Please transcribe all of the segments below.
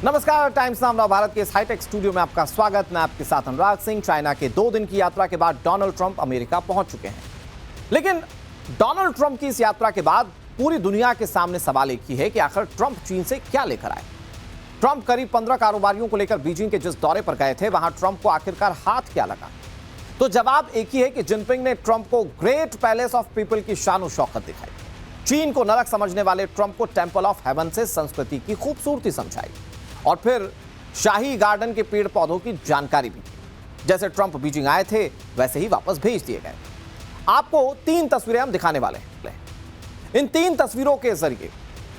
नमस्कार, टाइम्स नाम भारत के इस हाईटेक स्टूडियो में आपका स्वागत। मैं आपके साथ अनुराग सिंह। चाइना के 2 दिन की यात्रा के बाद डोनाल्ड ट्रंप अमेरिका पहुंच चुके हैं। लेकिन डोनाल्ड ट्रंप की इस यात्रा के बाद पूरी दुनिया के सामने सवाल एक ही है कि आखिर ट्रंप चीन से क्या लेकर आए। ट्रंप करीब 15 कारोबारियों को लेकर बीजिंग के जिस दौरे पर गए थे, वहां ट्रंप को आखिरकार हाथ क्या लगा? तो जवाब एक ही है कि जिनपिंग ने ट्रंप को ग्रेट पैलेस ऑफ पीपल की शान और शौकत दिखाई। चीन को नरक समझने वाले ट्रंप को टेंपल ऑफ हेवन से संस्कृति की खूबसूरती समझाई और फिर शाही गार्डन के पेड़ पौधों की जानकारी भी दी। जैसे ट्रंप बीजिंग आए थे वैसे ही वापस भेज दिए गए। आपको 3 तस्वीरें हम दिखाने वाले हैं। इन 3 तस्वीरों के जरिए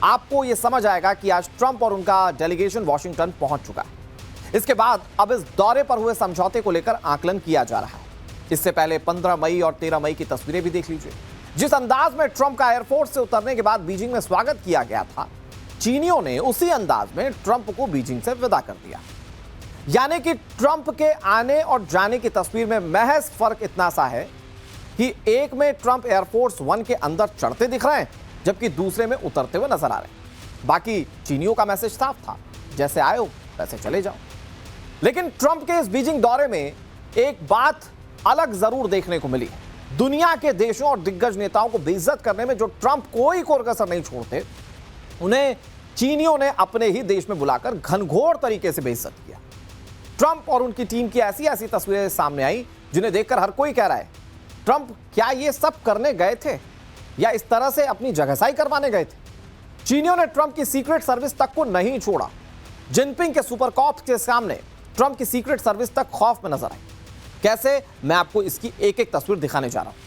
आपको यह समझ आएगा कि आज ट्रंप और उनका डेलीगेशन वॉशिंगटन पहुंच चुका है। इसके बाद अब इस दौरे पर हुए समझौते को लेकर आकलन किया जा रहा है। इससे पहले 15 मई और 13 मई की तस्वीरें भी देख लीजिए। जिस अंदाज में ट्रंप का एयरफोर्स से उतरने के बाद बीजिंग में स्वागत किया गया था, चीनियों ने उसी अंदाज में ट्रंप को बीजिंग से विदा कर दिया। यानी कि ट्रंप के आने और जाने की तस्वीर में महज फर्क इतना सा है कि एक में ट्रंप एयरफोर्स 1 के अंदर चढ़ते दिख रहे हैं, जबकि दूसरे में उतरते हुए नजर आ रहे हैं। बाकी चीनियों का मैसेज साफ था, जैसे आए हो वैसे चले जाओ। लेकिन ट्रंप के इस बीजिंग दौरे में एक बात अलग जरूर देखने को मिली। दुनिया के देशों और दिग्गज नेताओं को बेइज्जत करने में जो ट्रंप कोई कसर नहीं छोड़ते, उन्हें चीनियों ने अपने ही देश में बुलाकर घनघोर तरीके से बेइज्जत किया। ट्रंप और उनकी टीम की ऐसी ऐसी तस्वीरें सामने आई जिन्हें देखकर हर कोई कह रहा है, ट्रंप क्या ये सब करने गए थे या इस तरह से अपनी जगहसाई करवाने गए थे? चीनियों ने ट्रंप की सीक्रेट सर्विस तक को नहीं छोड़ा। जिनपिंग के सुपर कॉप्स के सामने ट्रंप की सीक्रेट सर्विस तक खौफ में नजर आई। कैसे, मैं आपको इसकी एक एक तस्वीर दिखाने जा रहा हूं।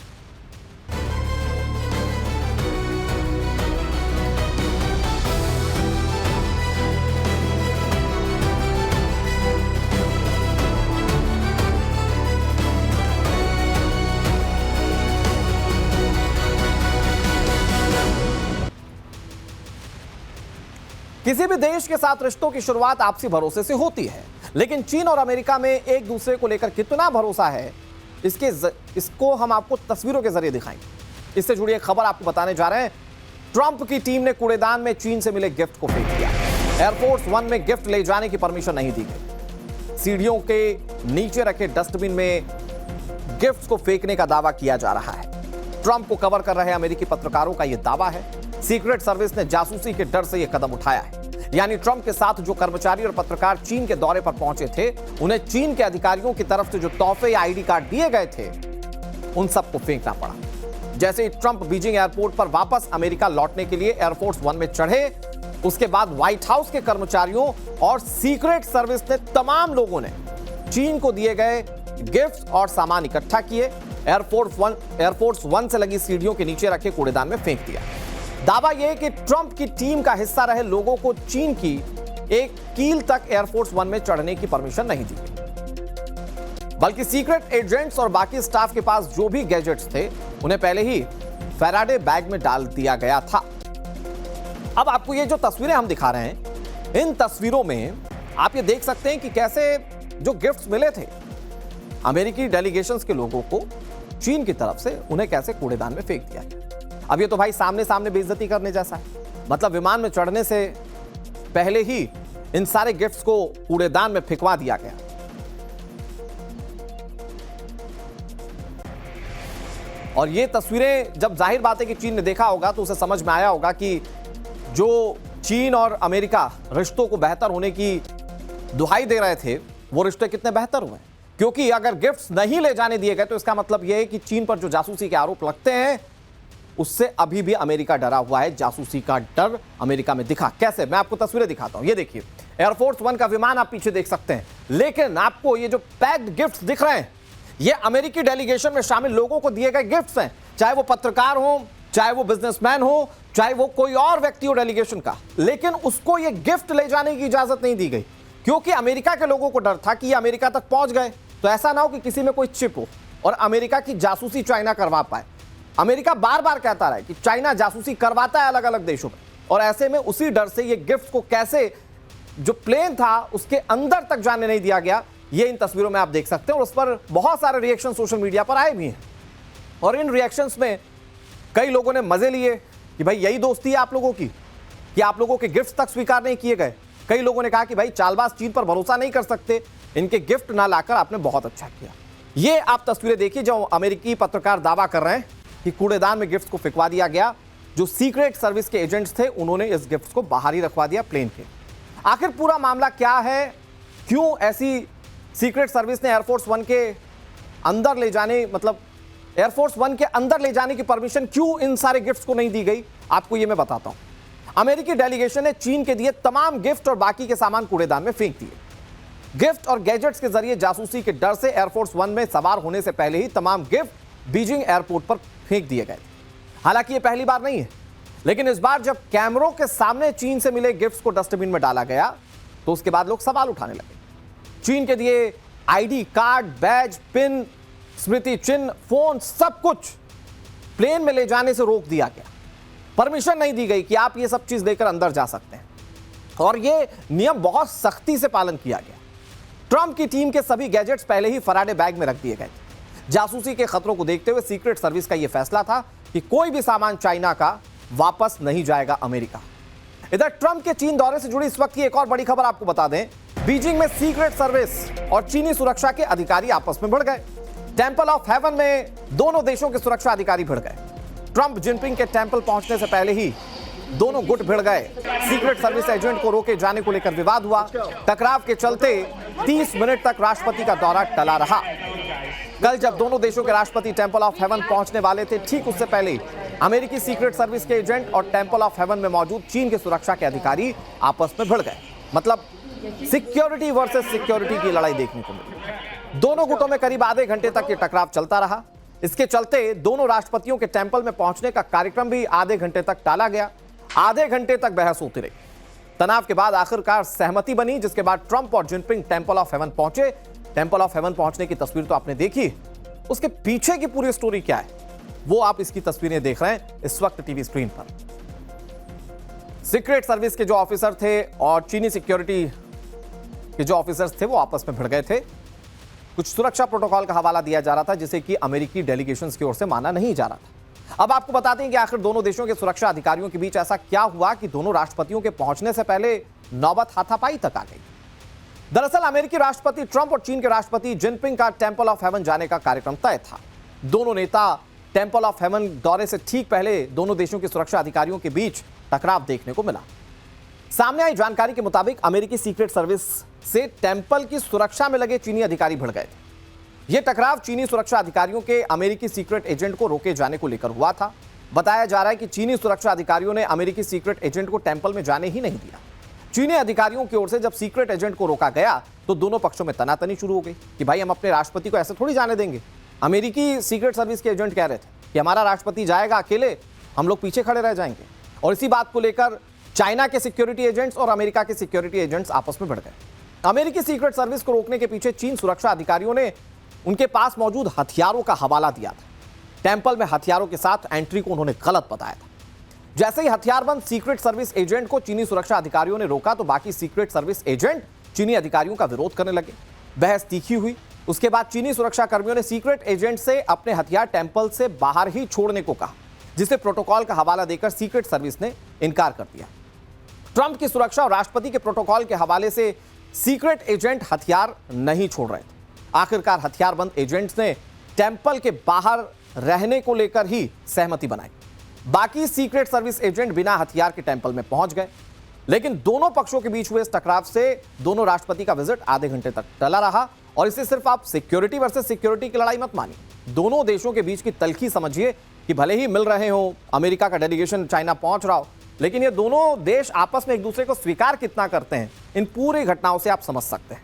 किसी भी देश के साथ रिश्तों की शुरुआत आपसी भरोसे से होती है, लेकिन चीन और अमेरिका में एक दूसरे को लेकर कितना भरोसा है, इसको हम आपको तस्वीरों के जरिए दिखाएंगे। इससे जुड़ी एक खबर आपको बताने जा रहे हैं। ट्रंप की टीम ने कूड़ेदान में चीन से मिले गिफ्ट को फेंक दिया। एयरफोर्स 1 में गिफ्ट ले जाने की परमिशन नहीं दी गई। सीढ़ियों के नीचे रखे डस्टबिन में गिफ्ट को फेंकने का दावा किया जा रहा है। ट्रंप को कवर कर रहे अमेरिकी पत्रकारों का यह दावा है सीक्रेट सर्विस ने जासूसी के डर से यह कदम उठाया है। यानी ट्रंप के साथ जो कर्मचारी और पत्रकार चीन के दौरे पर पहुंचे थे, उन्हें चीन के अधिकारियों की तरफ से जो तोहफे या आईडी कार्ड दिए गए थे, उन सबको फेंकना पड़ा। जैसे ही ट्रंप बीजिंग एयरपोर्ट पर वापस अमेरिका लौटने के लिए एयरफोर्स 1 में चढ़े, उसके बाद व्हाइट हाउस के कर्मचारियों और सीक्रेट सर्विस ने तमाम लोगों ने चीन को दिए गए गिफ्ट और सामान इकट्ठा किए, एयरफोर्स 1 से लगी सीढ़ियों के नीचे रखे कूड़ेदान में फेंक दिया। दावा यह कि ट्रंप की टीम का हिस्सा रहे लोगों को चीन की एक कील तक एयरफोर्स 1 में चढ़ने की परमिशन नहीं दी गई, बल्कि सीक्रेट एजेंट्स और बाकी स्टाफ के पास जो भी गैजेट्स थे, उन्हें पहले ही फैराडे बैग में डाल दिया गया था। अब आपको ये जो तस्वीरें हम दिखा रहे हैं, इन तस्वीरों में आप ये देख सकते हैं कि कैसे जो गिफ्ट्स मिले थे अमेरिकी डेलीगेशंस के लोगों को चीन की तरफ से, उन्हें कैसे कूड़ेदान में फेंक दिया गया। अब ये तो भाई सामने सामने बेइज्जती करने जैसा है। मतलब विमान में चढ़ने से पहले ही इन सारे गिफ्ट्स को कूड़ेदान में फेंकवा दिया गया। और ये तस्वीरें जब जाहिर बात है कि चीन ने देखा होगा तो उसे समझ में आया होगा कि जो चीन और अमेरिका रिश्तों को बेहतर होने की दुहाई दे रहे थे, वो रिश्ते कितने बेहतर हुए। क्योंकि अगर गिफ्ट्स नहीं ले जाने दिए गए तो इसका मतलब यह है कि चीन पर जो जासूसी के आरोप लगते हैं, उससे अभी भी अमेरिका डरा हुआ है। जासूसी का डर अमेरिका में दिखा। कैसे, मैं आपको तस्वीरें दिखाता हूं। ये देखिए, एयरफोर्स 1 का विमान आप पीछे देख सकते हैं, लेकिन आपको ये जो पैक्ड गिफ्ट्स दिख रहे हैं, ये अमेरिकी डेलीगेशन में शामिल लोगों को दिए गए गिफ्ट्स हैं। चाहे वो पत्रकार हो, चाहे वो बिजनेसमैन हो, चाहे वो कोई और व्यक्ति हो डेलीगेशन का, लेकिन उसको ये गिफ्ट ले जाने की इजाजत नहीं दी गई, क्योंकि अमेरिका के लोगों को डर था कि ये अमेरिका तक पहुंच गए तो ऐसा ना हो कि किसी में कोई चिप हो और अमेरिका की जासूसी चाइना करवा पाए। अमेरिका बार बार कहता रहा है कि चाइना जासूसी करवाता है अलग अलग देशों में, और ऐसे में उसी डर से ये गिफ्ट को कैसे, जो प्लेन था उसके अंदर तक जाने नहीं दिया गया, ये इन तस्वीरों में आप देख सकते हैं। और उस पर बहुत सारे रिएक्शन सोशल मीडिया पर आए भी हैं, और इन रिएक्शंस में कई लोगों ने मजे लिए कि भाई यही दोस्ती है आप लोगों की, कि आप लोगों के गिफ्ट तक स्वीकार नहीं किए गए। कई लोगों ने कहा कि भाई चालबाज चीन पर भरोसा नहीं कर सकते, इनके गिफ्ट ना लाकर आपने बहुत अच्छा किया। ये आप तस्वीरें देखिए जो अमेरिकी पत्रकार दावा कर रहे हैं कि कूड़ेदान में गिफ्ट को फेंकवा दिया गया। जो सीक्रेट सर्विस के एजेंट्स थे उन्होंने इस गिफ्ट को बाहर ही रखवा दिया प्लेन के। आखिर पूरा मामला क्या है, क्यों ऐसी सीक्रेट सर्विस ने एयरफोर्स वन के अंदर ले जाने, मतलब एयरफोर्स वन के अंदर ले जाने की परमिशन क्यों इन सारे गिफ्ट्स को नहीं दी गई, आपको ये मैं बताता हूं। अमेरिकी डेलीगेशन ने चीन के दिए तमाम गिफ्ट और बाकी के सामान कूड़ेदान में फेंक दिए। गिफ्ट और गैजेट्स के जरिए जासूसी के डर से एयरफोर्स वन में सवार होने से पहले ही तमाम गिफ्ट बीजिंग एयरपोर्ट पर फेंक दिए गए। हालांकि यह पहली बार नहीं है, लेकिन इस बार जब कैमरों के सामने चीन से मिले गिफ्ट्स को डस्टबिन में डाला गया तो उसके बाद लोग सवाल उठाने लगे। चीन के दिए आईडी कार्ड, बैज, पिन, स्मृति चिन्ह, फोन, सब कुछ प्लेन में ले जाने से रोक दिया गया। परमिशन नहीं दी गई कि आप ये सब चीज लेकर अंदर जा सकते हैं, और ये नियम बहुत सख्ती से पालन किया गया। ट्रंप की टीम के सभी गैजेट्स पहले ही फराडे बैग में रख दिए गए थे। जासूसी के खतरों को देखते हुए सीक्रेट सर्विस का यह फैसला था कि कोई भी सामान चाइना का वापस नहीं जाएगा अमेरिका। इधर ट्रंप के चीन दौरे से जुड़ी इस वक्त की एक और बड़ी खबर आपको बता दें। बीजिंग में सीक्रेट सर्विस और चीनी सुरक्षा के अधिकारी आपस में भिड़ गए। टेंपल ऑफ हेवन में दोनों देशों के सुरक्षा अधिकारी भिड़ गए। ट्रंप जिनपिंग के टेंपल पहुंचने से पहले ही दोनों गुट भिड़ गए। सीक्रेट सर्विस एजेंट को रोके जाने को लेकर विवाद हुआ। टकराव के चलते 30 मिनट तक राष्ट्रपति का दौरा टला रहा। कल जब दोनों देशों के राष्ट्रपति टेंपल ऑफ हेवन पहुंचने वाले थे, ठीक उससे पहले ही अमेरिकी सीक्रेट सर्विस के एजेंट और टेंपल ऑफ हेवन में मौजूद चीन के सुरक्षा के अधिकारी आपस में भिड़ गए। मतलब सिक्योरिटी वर्सेस सिक्योरिटी की लड़ाई देखने को मिली। दोनों गुटों में करीब आधे घंटे तक ये टकराव चलता रहा। इसके चलते दोनों राष्ट्रपतियों के टेंपल में पहुंचने का कार्यक्रम भी आधे घंटे तक टाला गया। आधे घंटे तक बहस होती रही। तनाव के बाद आखिरकार सहमति बनी, जिसके बाद ट्रंप और जिनपिंग टेंपल ऑफ हेवन पहुंचे। टेंपल ऑफ हेवन पहुंचने की तस्वीर तो आपने देखी, उसके पीछे की पूरी स्टोरी क्या है वो आप इसकी तस्वीरें देख रहे हैं इस वक्त टीवी स्क्रीन पर। सीक्रेट सर्विस के जो ऑफिसर थे और चीनी सिक्योरिटी के जो ऑफिसर्स थे वो आपस में भिड़ गए थे। कुछ सुरक्षा प्रोटोकॉल का हवाला दिया जा रहा था जिसे कि अमेरिकी डेलीगेशंस की ओर से माना नहीं जा रहा था। अब आपको बताते हैं कि आखिर दोनों देशों के सुरक्षा अधिकारियों के बीच ऐसा क्या हुआ कि दोनों राष्ट्रपतियों के पहुंचने से पहले नौबत हाथापाई तक आ गई। दरअसल अमेरिकी राष्ट्रपति ट्रंप और चीन के राष्ट्रपति जिनपिंग का टेंपल ऑफ हेवन जाने का कार्यक्रम तय था। दोनों नेता टेंपल ऑफ हेवन दौरे से ठीक पहले दोनों देशों के सुरक्षा अधिकारियों के बीच टकराव देखने को मिला। सामने आई जानकारी के मुताबिक अमेरिकी सीक्रेट सर्विस से टेंपल की सुरक्षा में लगे चीनी अधिकारी भिड़ गए थे। यह टकराव चीनी सुरक्षा अधिकारियों के अमेरिकी सीक्रेट एजेंट को रोके जाने को लेकर हुआ था। बताया जा रहा है कि चीनी सुरक्षा अधिकारियों ने अमेरिकी सीक्रेट एजेंट को टेंपल में जाने ही नहीं दिया। चीनी अधिकारियों की ओर से जब सीक्रेट एजेंट को रोका गया तो दोनों पक्षों में तनातनी शुरू हो गई कि भाई हम अपने राष्ट्रपति को ऐसे थोड़ी जाने देंगे। अमेरिकी सीक्रेट सर्विस के एजेंट कह रहे थे कि हमारा राष्ट्रपति जाएगा अकेले, हम लोग पीछे खड़े रह जाएंगे। और इसी बात को लेकर चाइना के सिक्योरिटी एजेंट्स और अमेरिका के सिक्योरिटी एजेंट्स आपस में भिड़ गए। अमेरिकी सीक्रेट सर्विस को रोकने के पीछे चीन सुरक्षा अधिकारियों ने उनके पास मौजूद हथियारों का हवाला दिया था। टेंपल में हथियारों के साथ एंट्री को उन्होंने गलत बताया था। जैसे ही हथियारबंद सीक्रेट सर्विस एजेंट को चीनी सुरक्षा अधिकारियों ने रोका तो बाकी सीक्रेट सर्विस एजेंट चीनी अधिकारियों का विरोध करने लगे। बहस तीखी हुई। उसके बाद चीनी सुरक्षा कर्मियों ने सीक्रेट एजेंट से अपने हथियार टेंपल से बाहर ही छोड़ने को कहा, जिसे प्रोटोकॉल का हवाला देकर सीक्रेट सर्विस ने इनकार कर दिया। ट्रंप की सुरक्षा और राष्ट्रपति के प्रोटोकॉल के हवाले से सीक्रेट एजेंट हथियार नहीं छोड़ रहे थे। आखिरकार हथियारबंद एजेंट्स ने टेंपल के बाहर रहने को लेकर ही सहमति बनाई। बाकी सीक्रेट सर्विस एजेंट बिना हथियार के टेंपल में पहुंच गए। लेकिन दोनों पक्षों के बीच हुए इस टकराव से दोनों राष्ट्रपति का विजिट आधे घंटे तक टला रहा। और इसे सिर्फ आप सिक्योरिटी वर्सेस सिक्योरिटी की लड़ाई मत मानिए, दोनों देशों के बीच की तल्खी समझिए कि भले ही मिल रहे हो, अमेरिका का डेलीगेशन चाइना पहुंच रहा हो, लेकिन ये दोनों देश आपस में एक दूसरे को स्वीकार कितना करते हैं, इन पूरी घटनाओं से आप समझ सकते हैं।